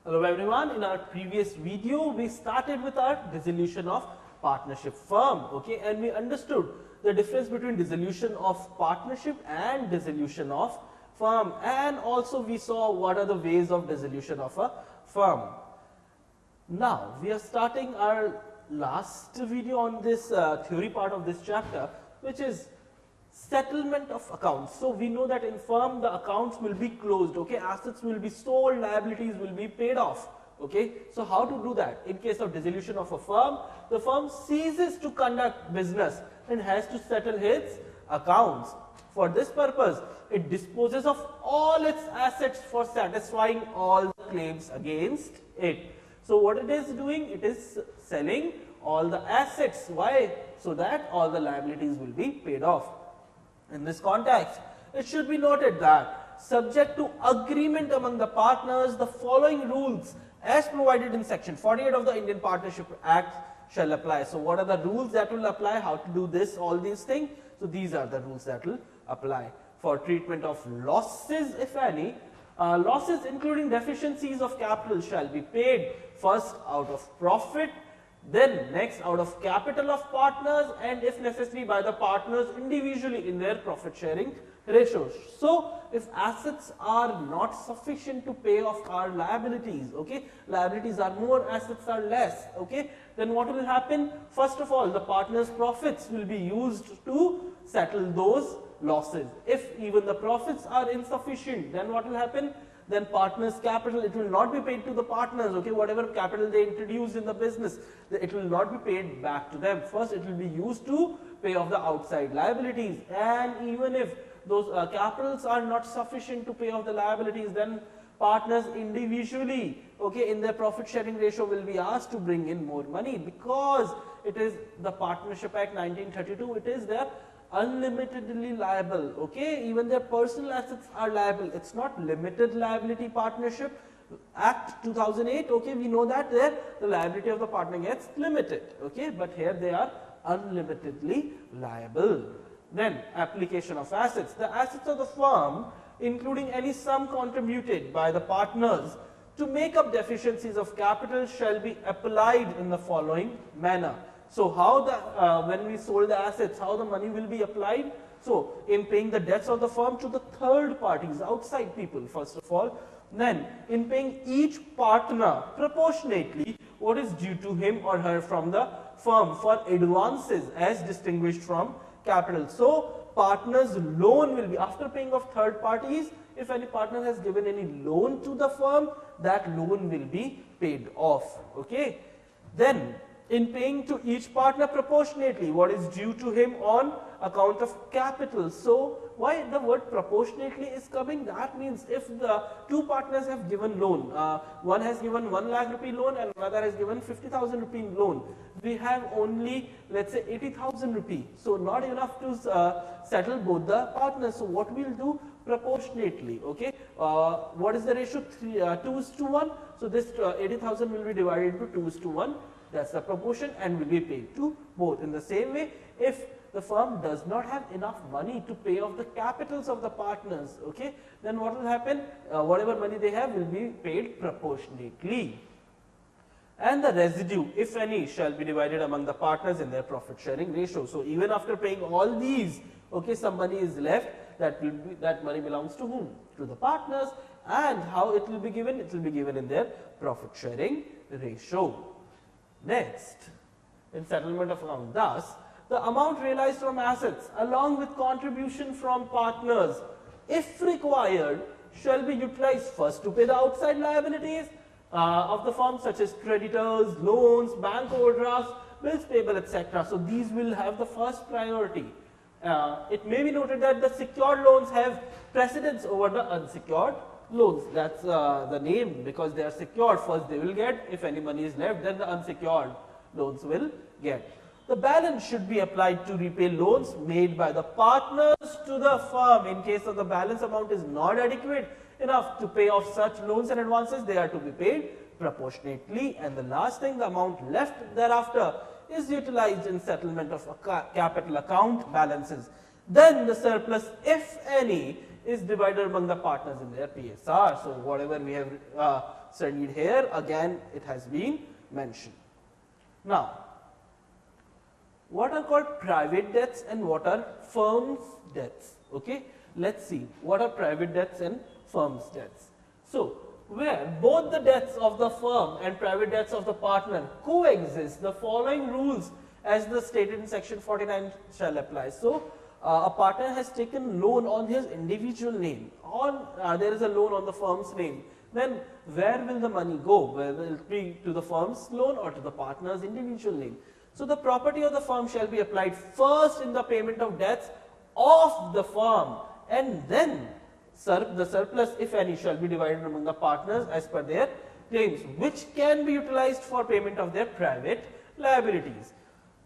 Hello everyone, in our previous video we started with our dissolution of partnership firm, okay, and we understood the difference between dissolution of partnership and dissolution of firm, and also we saw what are the ways of dissolution of a firm. Now we are starting our last video on this theory part of this chapter, which is settlement of accounts. So we know that in firm the accounts will be closed, okay, assets will be sold, liabilities will be paid off, okay. So how to do that? In case of dissolution of a firm, the firm ceases to conduct business and has to settle its accounts. For this purpose, it disposes of all its assets for satisfying all the claims against it. So what it is doing? It is selling all the assets. Why? So that all the liabilities will be paid off. In this context, it should be noted that subject to agreement among the partners, the following rules as provided in section 48 of the Indian Partnership Act shall apply. So what are the rules that will apply? How to do this, all these things? So these are the rules that will apply. For treatment of losses, if any, losses including deficiencies of capital shall be paid first out of profit, then next out of capital of partners, and if necessary by the partners individually in their profit sharing ratios. So if assets are not sufficient to pay off our liabilities, okay, liabilities are more, assets are less, okay, then what will happen? First of all, the partners' profits will be used to settle those losses. If even the profits are insufficient, then what will happen? Then partners' capital, it will not be paid to the partners, okay, whatever capital they introduced in the business, it will not be paid back to them. First, it will be used to pay off the outside liabilities, and even if those capitals are not sufficient to pay off the liabilities, then partners individually, okay, in their profit sharing ratio will be asked to bring in more money, because it is the Partnership Act 1932, it is their unlimitedly liable, okay, even their personal assets are liable. It's not limited liability partnership. Act 2008, okay, we know that there the liability of the partner gets limited, okay, but here they are unlimitedly liable. Then application of assets. The assets of the firm, including any sum contributed by the partners to make up deficiencies of capital, shall be applied in the following manner. So how the when we sold the assets, how the money will be applied? So in paying the debts of the firm to the third parties, outside people, first of all. Then in paying each partner proportionately what is due to him or her from the firm for advances as distinguished from capital. So partners' loan will be, after paying of third parties, if any partner has given any loan to the firm, that loan will be paid off, okay. Then in paying to each partner proportionately what is due to him on account of capital. So why the word proportionately is coming? That means if the two partners have given loan, one has given 1 lakh rupee loan and another has given 50,000 rupee loan, we have only, let's say, 80,000 rupee, so not enough to settle both the partners. So what we'll do? Proportionately, okay. What is the ratio? 2:1. So this 80,000 will be divided into 2:1. That's the proportion and will be paid to both. In the same way, if the firm does not have enough money to pay off the capitals of the partners, okay, then what will happen? Whatever money they have will be paid proportionately. And the residue, if any, shall be divided among the partners in their profit sharing ratio. So even after paying all these, okay, some money is left, that money belongs to whom? To the partners. And how it will be given? It will be given in their profit sharing ratio. Next, in settlement of account, thus the amount realized from assets along with contribution from partners, if required, shall be utilized first to pay the outside liabilities of the firm, such as creditors, loans, bank overdrafts, bills payable, etc. So these will have the first priority. It may be noted that the secured loans have precedence over the unsecured loans. That's the name, because they are secured, first they will get. If any money is left, then the unsecured loans will get. The balance should be applied to repay loans made by the partners to the firm. In case of the balance amount is not adequate enough to pay off such loans and advances, they are to be paid proportionately. And the last thing, the amount left thereafter is utilized in settlement of capital account balances. Then the surplus, if any, is divided among the partners in their PSR. So whatever we have studied here, again it has been mentioned. Now, what are called private debts and what are firms debts? Okay, let's see what are private debts and firms debts. So, where both the debts of the firm and private debts of the partner coexist, the following rules as the stated in section 49 shall apply. So, a partner has taken loan on his individual name, or there is a loan on the firm's name, then where will the money go? Will it be to the firm's loan or to the partner's individual name? So, the property of the firm shall be applied first in the payment of debts of the firm, and then the surplus, if any, shall be divided among the partners as per their claims, which can be utilized for payment of their private liabilities.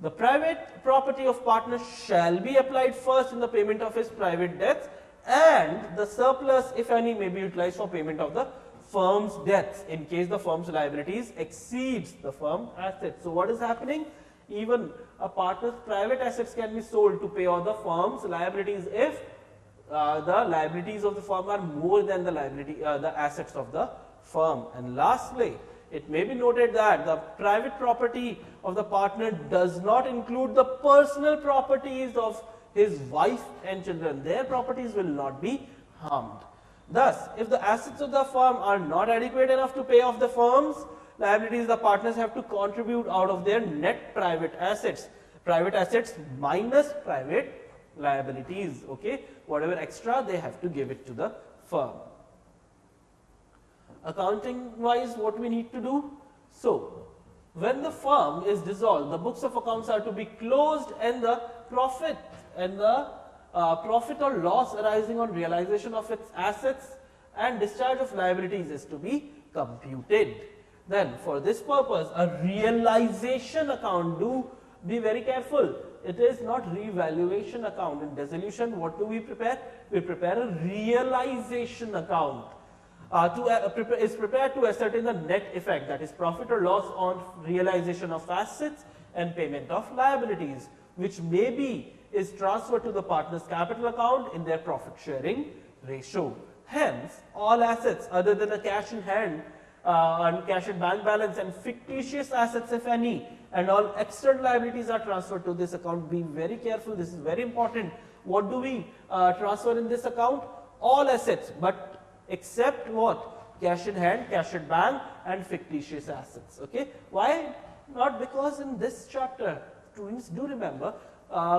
The private property of partner shall be applied first in the payment of his private debts, and the surplus, if any, may be utilized for payment of the firm's debts in case the firm's liabilities exceeds the firm assets. So, what is happening? Even a partner's private assets can be sold to pay all the firm's liabilities if the liabilities of the firm are more than the the assets of the firm. And lastly, it may be noted that the private property of the partner does not include the personal properties of his wife and children. Their properties will not be harmed. Thus, if the assets of the firm are not adequate enough to pay off the firm's liabilities, the partners have to contribute out of their net private assets minus private liabilities. Okay, whatever extra they have to give it to the firm. Accounting wise, what we need to do? So, when the firm is dissolved, the books of accounts are to be closed, and the profit or loss arising on realization of its assets and discharge of liabilities is to be computed. Then, for this purpose, a realization account, do be very careful. It is not revaluation account. In dissolution, what do we prepare? We prepare a realization account. Is prepared to ascertain the net effect, that is profit or loss on realization of assets and payment of liabilities, which maybe is transferred to the partner's capital account in their profit sharing ratio. Hence, all assets other than a cash in hand and cash and bank balance and fictitious assets, if any, and all external liabilities are transferred to this account. Be very careful, this is very important. What do we transfer in this account? All assets, but except what? Cash in hand, cash at bank, and fictitious assets. Okay, why not? Because in this chapter, students, do remember,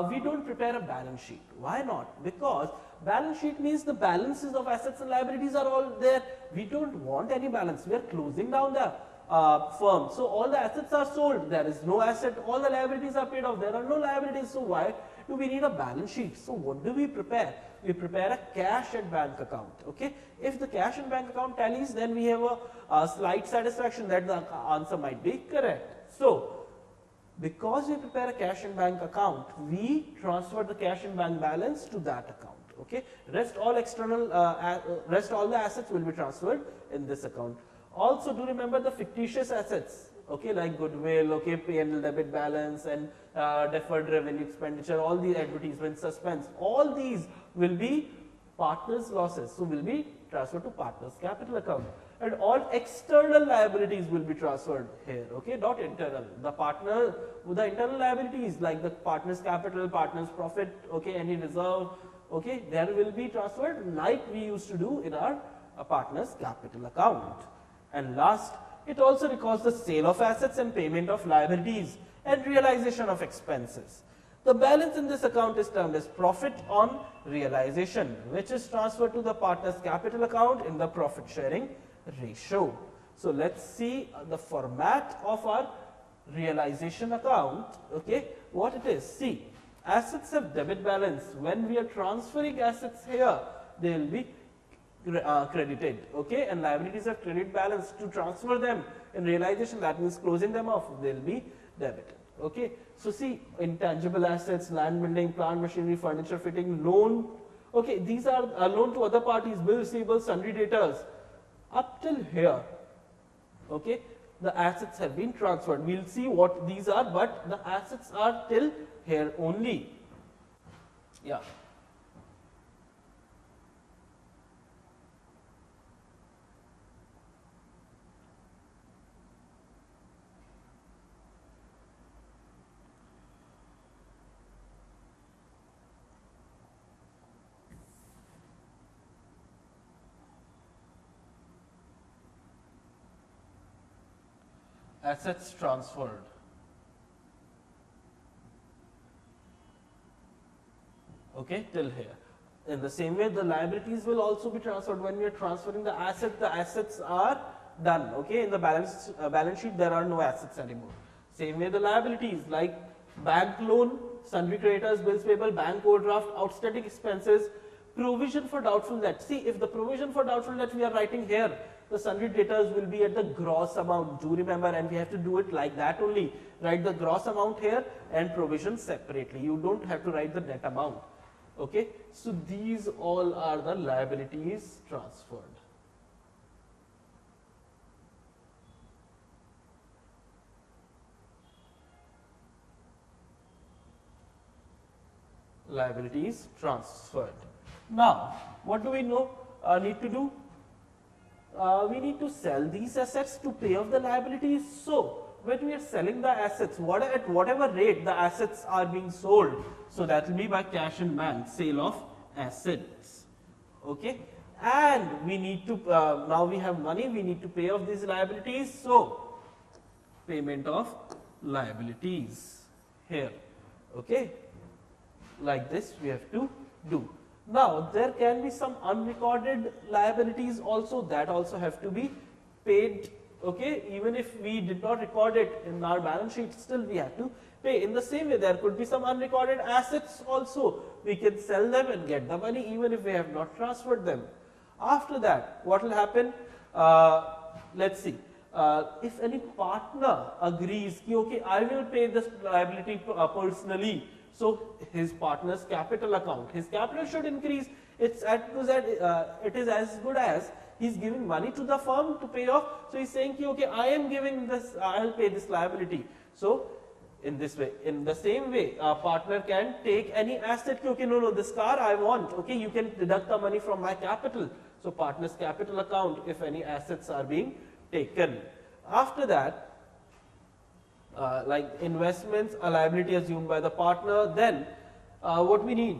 we don't prepare a balance sheet. Why not? Because balance sheet means the balances of assets and liabilities are all there. We don't want any balance. We are closing down the firm. So all the assets are sold. There is no asset. All the liabilities are paid off. There are no liabilities. So why do we need a balance sheet? So what do we prepare? We prepare a cash and bank account. Okay. If the cash and bank account tallies, then we have a slight satisfaction that the answer might be correct. So because we prepare a cash and bank account, we transfer the cash and bank balance to that account. Okay. Rest all the assets will be transferred in this account. Also, do remember the fictitious assets. Okay, like goodwill, okay, P&L debit balance, and deferred revenue expenditure, all these advertisement suspense, all these will be partners' losses, so will be transferred to partners' capital account. And all external liabilities will be transferred here, okay, not internal. The internal liabilities like the partner's capital, partner's profit, okay, any reserve, okay, there will be transferred like we used to do in our partner's capital account. And last, it also records the sale of assets and payment of liabilities and realization of expenses. The balance in this account is termed as profit on realization, which is transferred to the partner's capital account in the profit sharing ratio. So let's see the format of our realization account. Okay, what it is. See, assets have debit balance. When we are transferring assets here, they will be credited, okay, and liabilities have credit balance. To transfer them in realization, that means closing them off, they will be debited. Okay, so see, intangible assets, land building, plant machinery, furniture fitting, loan. Okay, these are loan to other parties, bill receivables, sundry debtors. Up till here, okay, the assets have been transferred. We'll see what these are, but the assets are till here only. Yeah. assets transferred. Okay, till here. In the same way, the liabilities will also be transferred. When we are transferring the assets are done. Okay, in the balance sheet, there are no assets anymore. Same way, the liabilities like bank loan, sundry creditors, bills payable, bank overdraft, outstanding expenses, provision for doubtful debt. See, if the provision for doubtful debt we are writing here, the sundry debtors will be at the gross amount. Do remember, and we have to do it like that only. Write the gross amount here and provision separately. You don't have to write the net amount. Okay, so these all are the liabilities transferred. Liabilities transferred. Now, what do we need to do? We need to sell these assets to pay off the liabilities. So, when we are selling the assets, at whatever rate the assets are being sold, so that will be by cash in bank, sale of assets. Okay, and we need to now we have money, we need to pay off these liabilities. So, payment of liabilities here. Okay, like this we have to do. Now, there can be some unrecorded liabilities also, that also have to be paid. Okay, even if we did not record it in our balance sheet, still we have to pay. In the same way, there could be some unrecorded assets also. We can sell them and get the money even if we have not transferred them. After that, what will happen? Let's see. If any partner agrees, okay, I will pay this liability personally, so his partner's capital account, his capital should increase. It is as good as he's giving money to the firm to pay off. So he's saying, okay, I am giving this, I'll pay this liability. So in this way, in the same way, a partner can take any asset. Okay, no, this car I want. Okay, you can deduct the money from my capital. So partner's capital account, if any assets are being taken. After that, like investments, a liability assumed by the partner. Then what we need,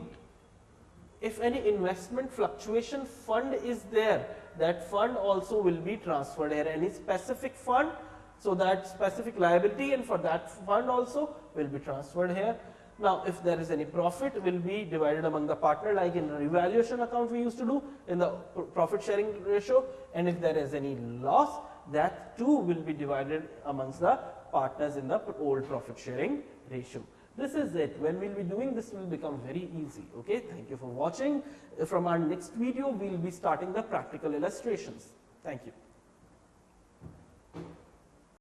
if any investment fluctuation fund is there, that fund also will be transferred here. Any specific fund, so that specific liability and for that fund also will be transferred here. Now, if there is any profit, will be divided among the partner, like in revaluation account we used to do in the profit sharing ratio. And if there is any loss, that too will be divided amongst the partners in the old profit sharing ratio. This is it. When we will be doing this, will become very easy. Okay, thank you for watching. From our next video, we will be starting the practical illustrations. Thank you.